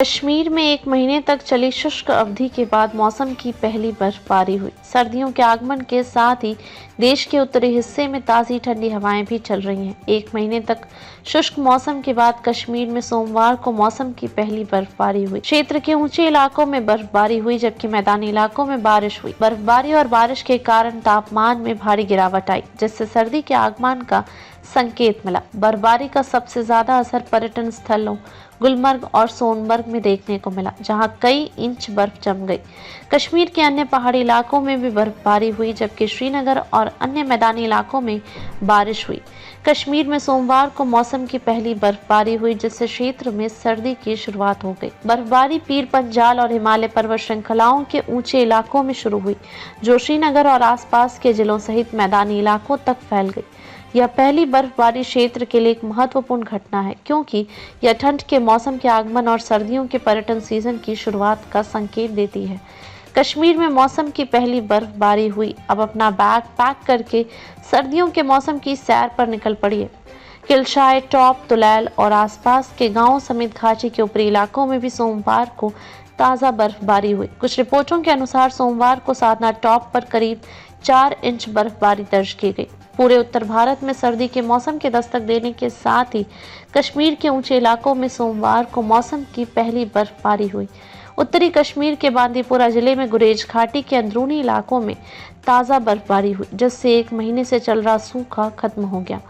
कश्मीर में 1 महीने तक चली शुष्क अवधि के बाद मौसम की पहली बर्फबारी हुई। सर्दियों के आगमन के साथ ही देश के उत्तरी हिस्से में ताज़ी ठंडी हवाएं भी चल रही हैं। 1 महीने तक शुष्क मौसम के बाद कश्मीर में सोमवार को मौसम की पहली बर्फबारी हुई। क्षेत्र के ऊंचे इलाकों में बर्फबारी हुई, जबकि मैदानी इलाकों में बारिश हुई। बर्फबारी और बारिश के कारण तापमान में भारी गिरावट आई, जिससे सर्दी के आगमन का संकेत मिला। बर्फबारी का सबसे ज्यादा असर पर्यटन स्थलों गुलमर्ग और सोनमर्ग में देखने को मिला, जहां कई इंच बर्फ जम गई। कश्मीर के अन्य पहाड़ी इलाकों में भी बर्फबारी हुई, जबकि श्रीनगर और अन्य मैदानी इलाकों में बारिश हुई। कश्मीर में सोमवार को मौसम की पहली बर्फबारी हुई, जिससे क्षेत्र में सर्दी की शुरुआत हो गई। बर्फबारी पीर पंजाल और हिमालय पर्वत श्रृंखलाओं के ऊंचे इलाकों में शुरू हुई, जो श्रीनगर और आसपास के जिलों सहित मैदानी इलाकों तक फैल गई। यह पहली बर्फबारी क्षेत्र के लिए एक महत्वपूर्ण घटना है, क्योंकि यह ठंड के मौसम के आगमन और सर्दियों के पर्यटन सीजन की शुरुआत का संकेत देती है। कश्मीर में मौसम की पहली बर्फबारी हुई। अब अपना बैग पैक करके सर्दियों के मौसम की सैर पर निकल पड़िए। किलशाय, टॉप, तुलैल और आसपास के गांवों समेत घाटी के ऊपरी इलाकों में भी सोमवार को ताज़ा बर्फबारी हुई। कुछ रिपोर्टों के अनुसार सोमवार को साधना टॉप पर करीब 4 इंच बर्फबारी दर्ज की गई। पूरे उत्तर भारत में सर्दी के मौसम के दस्तक देने के साथ ही कश्मीर के ऊंचे इलाकों में सोमवार को मौसम की पहली बर्फबारी हुई। उत्तरी कश्मीर के बांदीपुरा जिले में गुरेज घाटी के अंदरूनी इलाकों में ताज़ा बर्फबारी हुई, जिससे 1 महीने से चल रहा सूखा खत्म हो गया।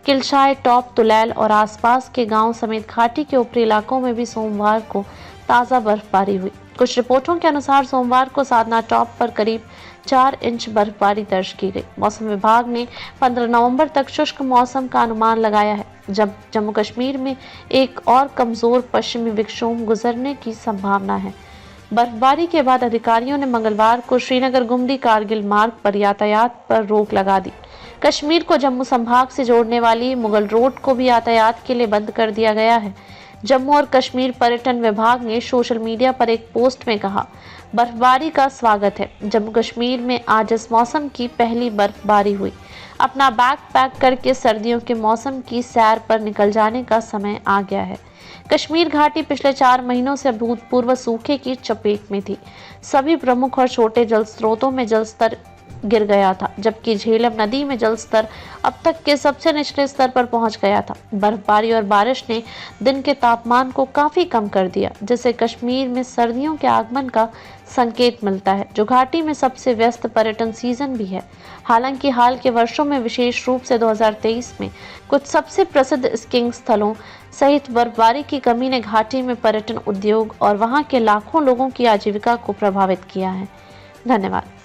किलशाय, टॉप, तुलैल और आसपास के गांव समेत घाटी के ऊपरी इलाकों में भी सोमवार को ताज़ा बर्फबारी हुई। कुछ रिपोर्टों के अनुसार सोमवार को साधना टॉप पर करीब 4 इंच बर्फबारी दर्ज की गई। मौसम विभाग ने 15 नवंबर तक शुष्क मौसम का अनुमान लगाया है, जब जम्मू कश्मीर में एक और कमजोर पश्चिमी विक्षोभ गुजरने की संभावना है। बर्फबारी के बाद अधिकारियों ने मंगलवार को श्रीनगर गुमडी कारगिल मार्ग पर यातायात पर रोक लगा दी। कश्मीर को जम्मू संभाग से जोड़ने वाली मुगल रोड को भी यातायात के लिए बंद कर दिया गया है। जम्मू और कश्मीर पर्यटन विभाग ने सोशल मीडिया पर एक पोस्ट में कहा, बर्फबारी का स्वागत है। जम्मू कश्मीर में आज इस मौसम की पहली बर्फबारी हुई। अपना बैग पैक करके सर्दियों के मौसम की सैर पर निकल जाने का समय आ गया है। कश्मीर घाटी पिछले 4 महीनों से अभूतपूर्व सूखे की चपेट में थी। सभी प्रमुख और छोटे जल स्रोतों में जलस्तर गिर गया था, जबकि झेलम नदी में जलस्तर अब तक के सबसे निचले स्तर पर पहुंच गया था। बर्फबारी और बारिश ने दिन के तापमान को काफी कम कर दिया, जिससे कश्मीर में सर्दियों के आगमन का संकेत मिलता है, जो घाटी में सबसे व्यस्त पर्यटन सीजन भी है। हालांकि हाल के वर्षों में, विशेष रूप से 2023 में, कुछ सबसे प्रसिद्ध स्कीइंग स्थलों सहित बर्फबारी की कमी ने घाटी में पर्यटन उद्योग और वहां के लाखों लोगों की आजीविका को प्रभावित किया है। धन्यवाद।